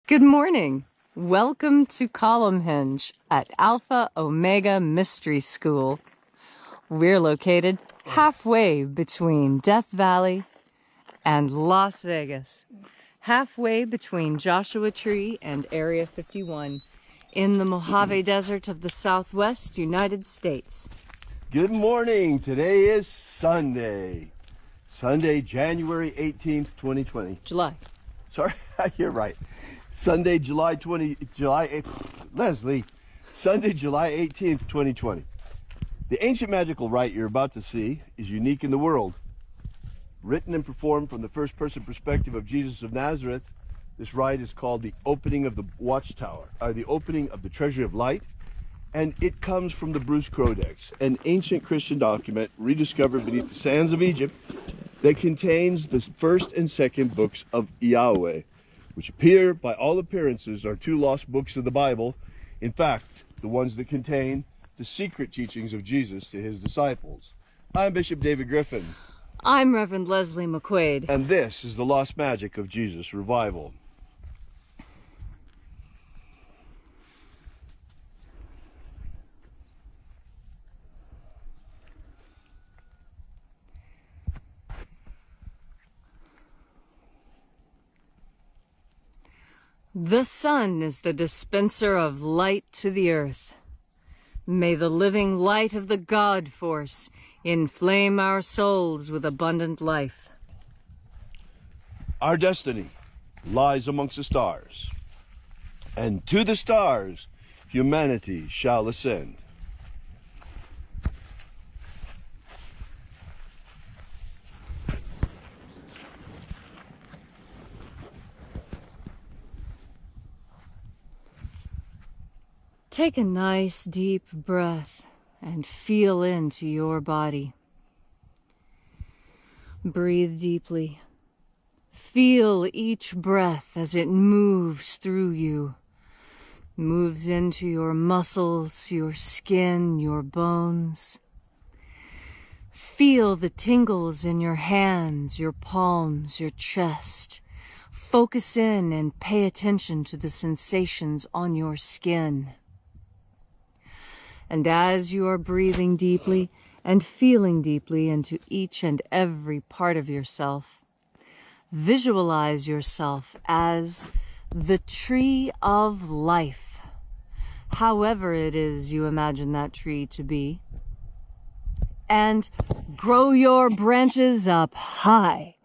Good morning. Welcome to Column Hinge at Alpha Ωmega Mystery School. We're located halfway between Death Valley and Las Vegas, halfway between Joshua Tree and Area 51 in the Mojave Desert of the Southwest United States. Good morning. Today is Sunday, January 18th, 2020. July. Sorry, you're right. Sunday, July 18th, 2020. The ancient magical rite you're about to see is unique in the world. Written and performed from the first-person perspective of Jesus of Nazareth, this rite is called the opening of the watchtower, the opening of the Treasury of Light, and it comes from the Bruce Codex, an ancient Christian document rediscovered beneath the sands of Egypt that contains the first and second books of Yahweh, which appear, by all appearances, are two lost books of the Bible. In fact, the ones that contain the secret teachings of Jesus to his disciples. I'm Bishop David Griffin. I'm Reverend Leslie McQuade. And this is the Lost Magic of Jesus Revival. The sun is the dispenser of light to the earth. May the living light of the God force inflame our souls with abundant life. Our destiny lies amongst the stars, and to the stars humanity shall ascend. Take a nice deep breath and feel into your body. Breathe deeply. Feel each breath as it moves through you, moves into your muscles, your skin, your bones. Feel the tingles in your hands, your palms, your chest. Focus in and pay attention to the sensations on your skin. And as you are breathing deeply and feeling deeply into each and every part of yourself, visualize yourself as the tree of life, however it is you imagine that tree to be, and grow your branches up high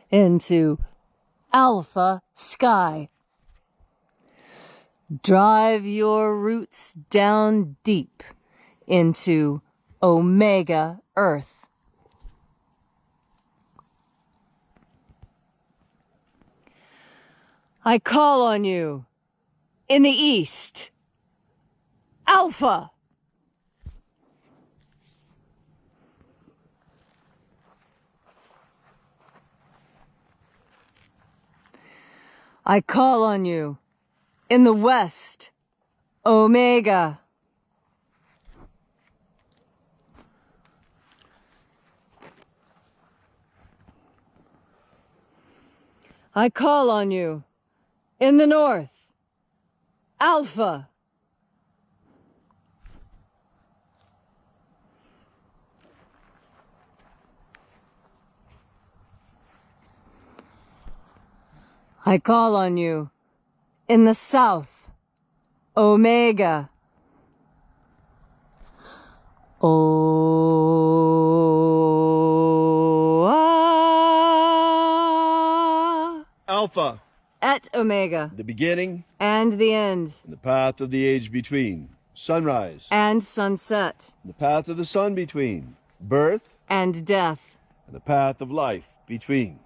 into alpha sky. Drive your roots down deep into Omega Earth. I call on you in the east, Alpha. I call on you in the west, Omega. I call on you in the north, Alpha. I call on you in the south, Omega. Alpha. Et Omega. The beginning. And the end. And the path of the age between. Sunrise. And sunset. And the path of the sun between. Birth. And death. And the path of life between.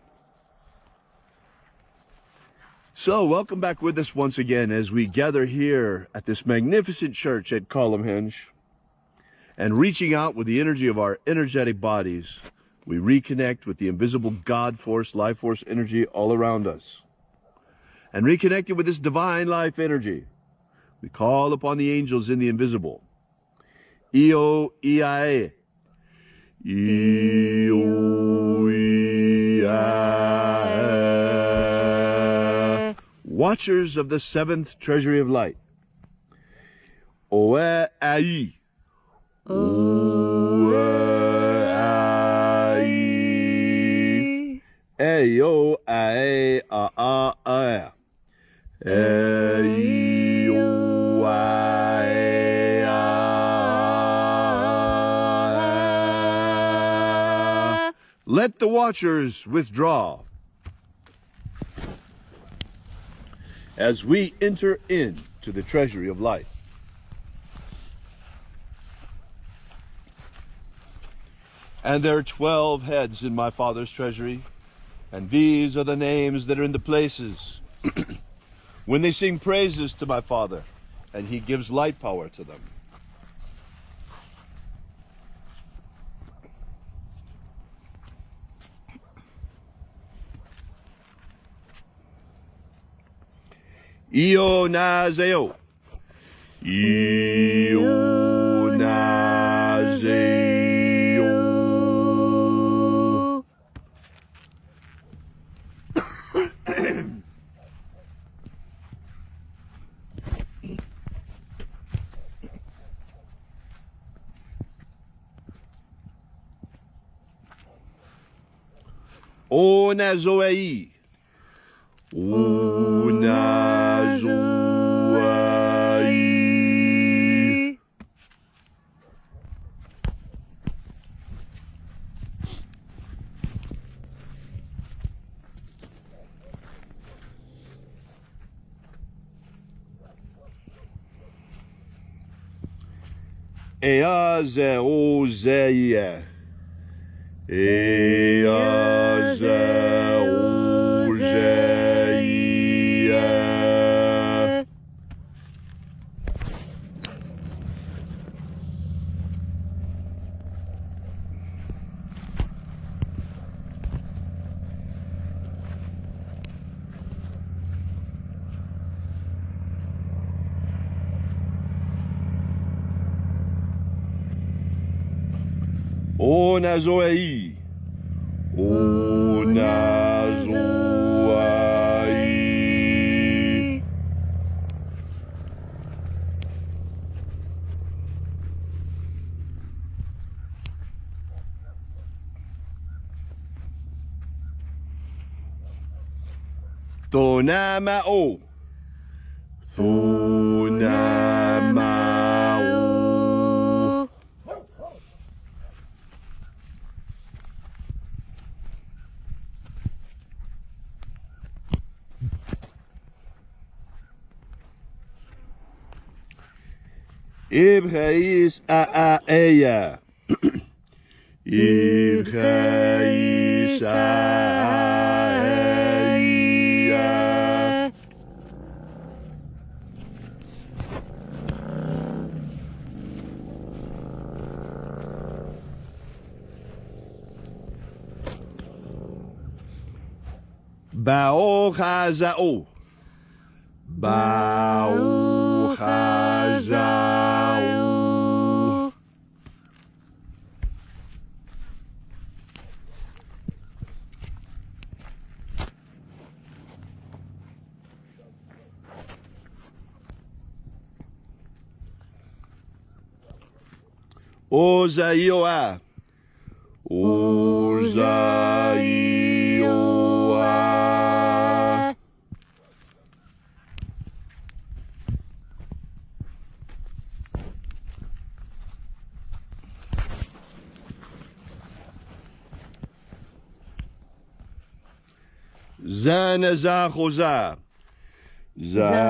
So, welcome back with us once again as we gather here at this magnificent church at Column Hinge. And reaching out with the energy of our energetic bodies, we reconnect with the invisible God force, life force energy all around us. And reconnected with this divine life energy, we call upon the angels in the invisible. Io, Iae. Io, Iae. Watchers of the seventh treasury of light. Oe ai. Oe ai. Eyo ae a a a. Eyo ae a. Let the watchers withdraw. As we enter into the treasury of light. And there are 12 heads in my Father's treasury, and these are the names that are in the places when they sing praises to my Father, and he gives light power to them. Io Nazeo. Io Nazeo. O Nazoei. O Nazoei. Ea ze o zeie. Ea ze o zeie. O Nazoei. O Nazoei. Tonamao. Tonamao. Ibreis a eia. Ibreis a eia. Bao Chazao. Bao Chazao. Ozaioa. Ozaioa. Zanazachoza. Zanazachoza.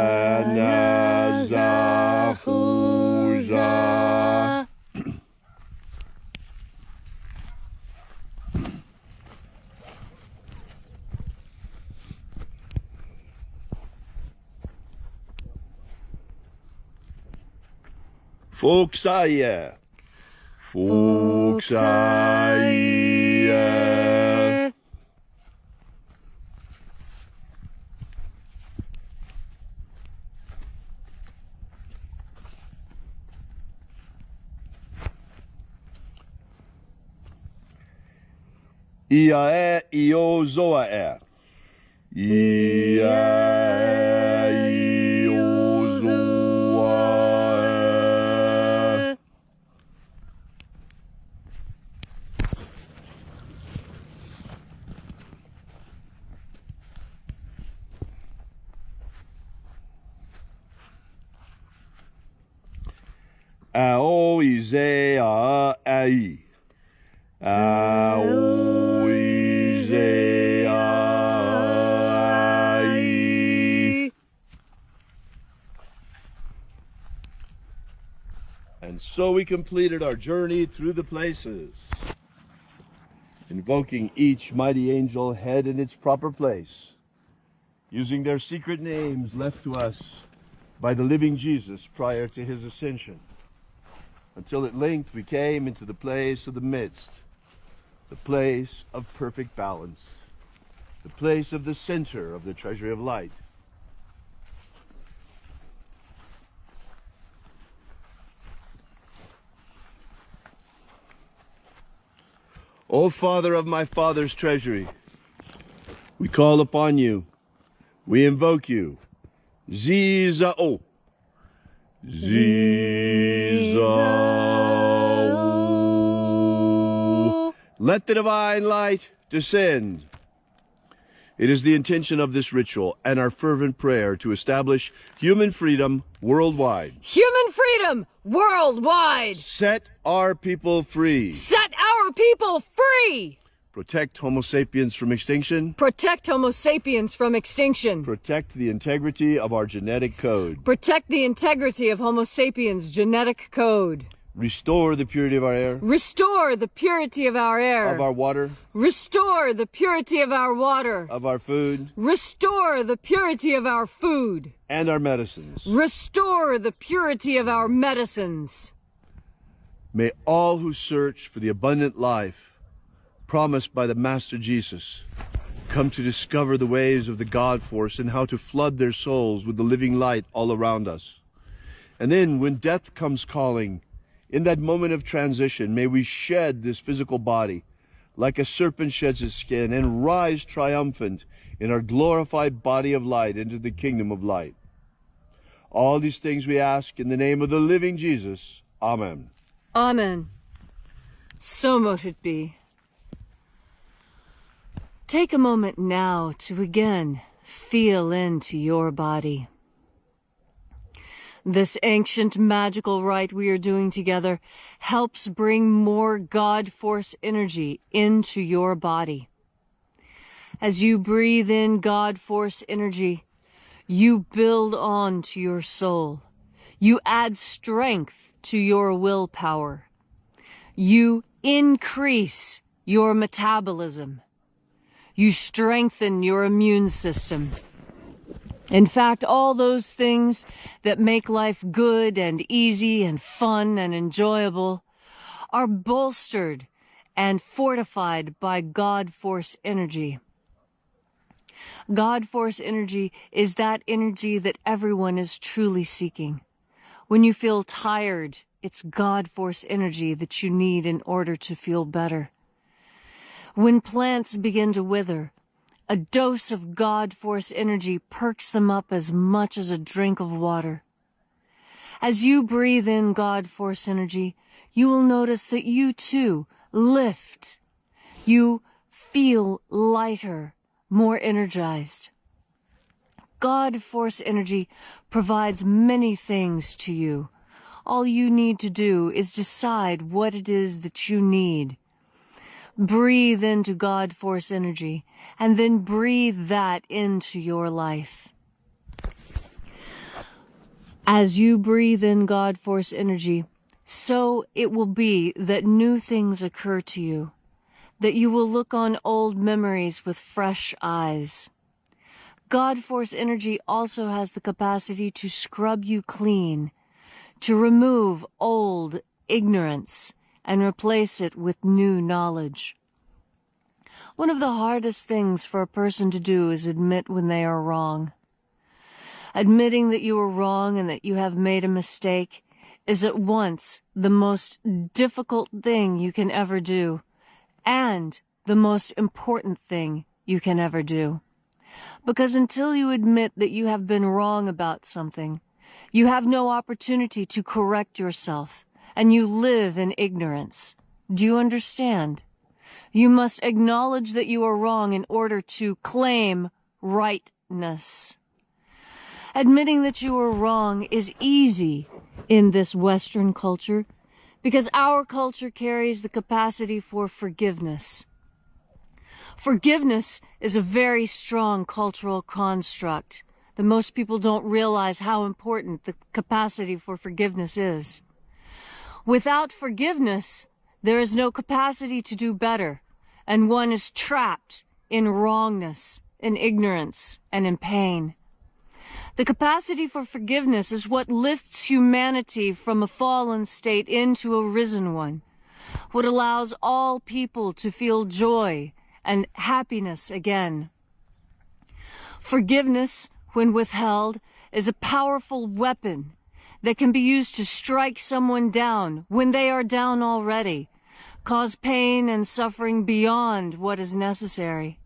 Foxaia. Foxaia. Iae iozoae. Iae Aoizea-ai. Aoizea-ai. And so we completed our journey through the places, invoking each mighty angel head in its proper place, using their secret names left to us by the living Jesus prior to his ascension, until at length we came into the place of the midst, the place of perfect balance, the place of the center of the treasury of light. O Father of my Father's treasury, we call upon you, we invoke you, Zizao, Zizao. Let the divine light descend. It is the intention of this ritual and our fervent prayer to establish human freedom worldwide. Human freedom worldwide! Set our people free. Set our people free! Protect Homo sapiens from extinction. Protect Homo sapiens from extinction. Protect the integrity of our genetic code. Protect the integrity of Homo sapiens' genetic code. Restore the purity of our air. Restore the purity of our air. Of our water. Restore the purity of our water. Of our food. Restore the purity of our food. And our medicines. Restore the purity of our medicines. May all who search for the abundant life promised by the Master Jesus come to discover the ways of the God force and how to flood their souls with the living light all around us. And then when death comes calling, in that moment of transition, may we shed this physical body like a serpent sheds its skin and rise triumphant in our glorified body of light into the kingdom of light. All these things we ask in the name of the living Jesus. Amen. Amen. So mote it be. Take a moment now to again feel into your body. This ancient magical rite we are doing together helps bring more God force energy into your body. As you breathe in God force energy, you build on to your soul. You add strength to your willpower. You increase your metabolism. You strengthen your immune system. In fact, all those things that make life good and easy and fun and enjoyable are bolstered and fortified by God force energy. God force energy is that energy that everyone is truly seeking. When you feel tired, it's God force energy that you need in order to feel better. When plants begin to wither, a dose of God force energy perks them up as much as a drink of water. As you breathe in God force energy, you will notice that you too lift. You feel lighter, more energized. God force energy provides many things to you. All you need to do is decide what it is that you need. Breathe into God force energy, and then breathe that into your life. As you breathe in God force energy, so it will be that new things occur to you, that you will look on old memories with fresh eyes. God force energy also has the capacity to scrub you clean, to remove old ignorance, and replace it with new knowledge. One of the hardest things for a person to do is admit when they are wrong. Admitting that you are wrong and that you have made a mistake is at once the most difficult thing you can ever do, and the most important thing you can ever do. Because until you admit that you have been wrong about something, you have no opportunity to correct yourself, and you live in ignorance. Do you understand? You must acknowledge that you are wrong in order to claim rightness. Admitting that you are wrong is easy in this Western culture because our culture carries the capacity for forgiveness. Forgiveness is a very strong cultural construct that most people don't realize how important the capacity for forgiveness is. Without forgiveness, there is no capacity to do better, and one is trapped in wrongness, in ignorance, and in pain. The capacity for forgiveness is what lifts humanity from a fallen state into a risen one, what allows all people to feel joy and happiness again. Forgiveness, when withheld, is a powerful weapon that can be used to strike someone down when they are down already, cause pain and suffering beyond what is necessary.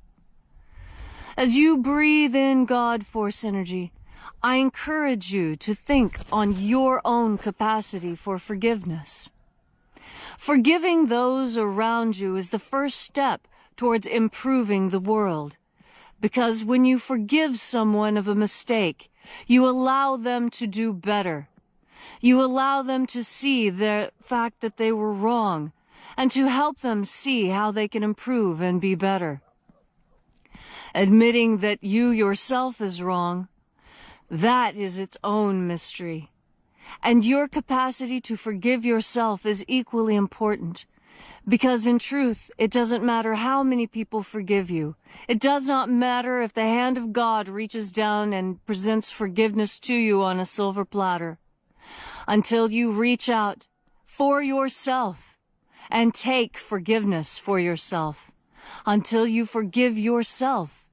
As you breathe in God Force energy, I encourage you to think on your own capacity for forgiveness. Forgiving those around you is the first step towards improving the world, because when you forgive someone of a mistake, you allow them to do better. You allow them to see the fact that they were wrong, and to help them see how they can improve and be better. Admitting that you yourself is wrong, that is its own mystery. And your capacity to forgive yourself is equally important. Because in truth, it doesn't matter how many people forgive you. It does not matter if the hand of God reaches down and presents forgiveness to you on a silver platter. Until you reach out for yourself and take forgiveness for yourself. Until you forgive yourself,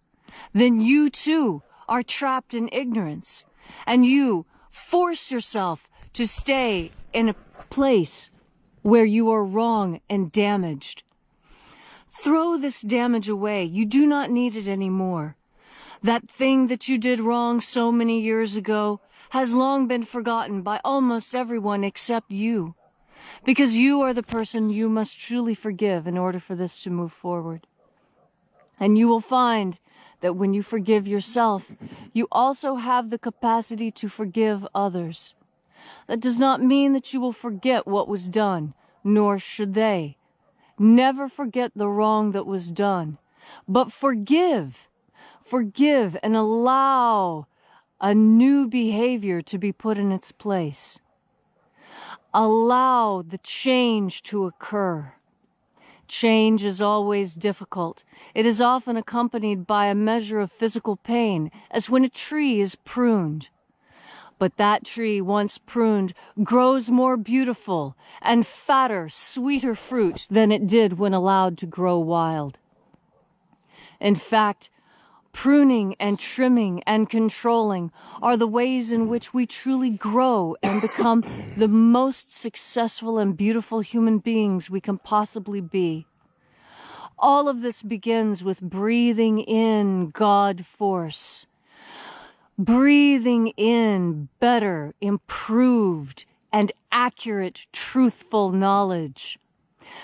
then you too are trapped in ignorance, and you force yourself to stay in a place where you are wrong and damaged. Throw this damage away. You do not need it anymore. That thing that you did wrong so many years ago has long been forgotten by almost everyone except you, because you are the person you must truly forgive in order for this to move forward. And you will find that when you forgive yourself, you also have the capacity to forgive others. That does not mean that you will forget what was done, nor should they. Never forget the wrong that was done, but forgive. Forgive and allow a new behavior to be put in its place. Allow the change to occur. Change is always difficult. It is often accompanied by a measure of physical pain, as when a tree is pruned. But that tree, once pruned, grows more beautiful and fatter, sweeter fruit than it did when allowed to grow wild. In fact, pruning and trimming and controlling are the ways in which we truly grow and become the most successful and beautiful human beings we can possibly be. All of this begins with breathing in God Force. Breathing in better, improved, and accurate, truthful knowledge.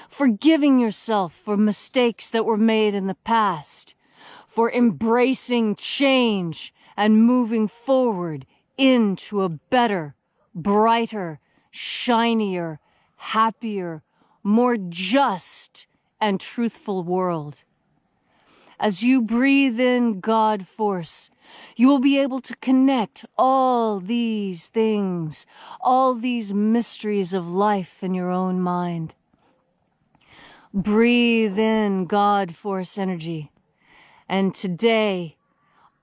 Forgiving yourself for mistakes that were made in the past. For embracing change and moving forward into a better, brighter, shinier, happier, more just and truthful world. As you breathe in God Force, you will be able to connect all these things, all these mysteries of life in your own mind. Breathe in God Force energy. And today,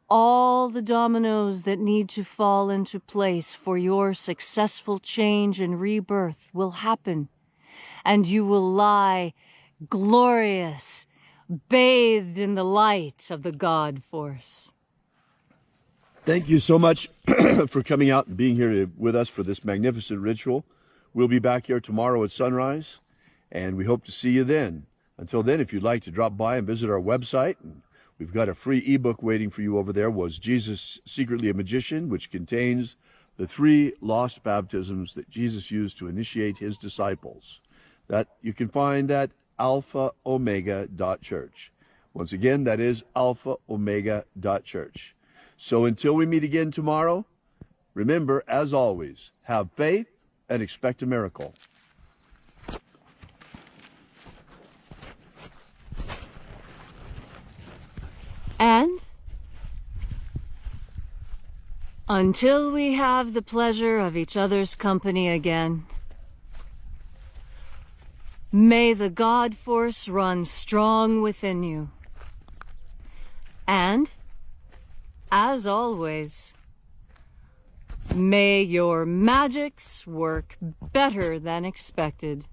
all the dominoes that need to fall into place for your successful change and rebirth will happen, and you will lie glorious, bathed in the light of the God Force. Thank you so much for coming out and being here with us for this magnificent ritual. We'll be back here tomorrow at sunrise, and we hope to see you then. Until then, if you'd like to drop by and visit our website, we've got a free ebook waiting for you over there, Was Jesus Secretly a Magician?, which contains the 3 lost baptisms that Jesus used to initiate his disciples. That you can find at alphaomega.church. Once again, that is alphaomega.church. So until we meet again tomorrow, remember, as always, have faith, and expect a miracle. And until we have the pleasure of each other's company again, may the God Force run strong within you. And, as always, may your magics work better than expected.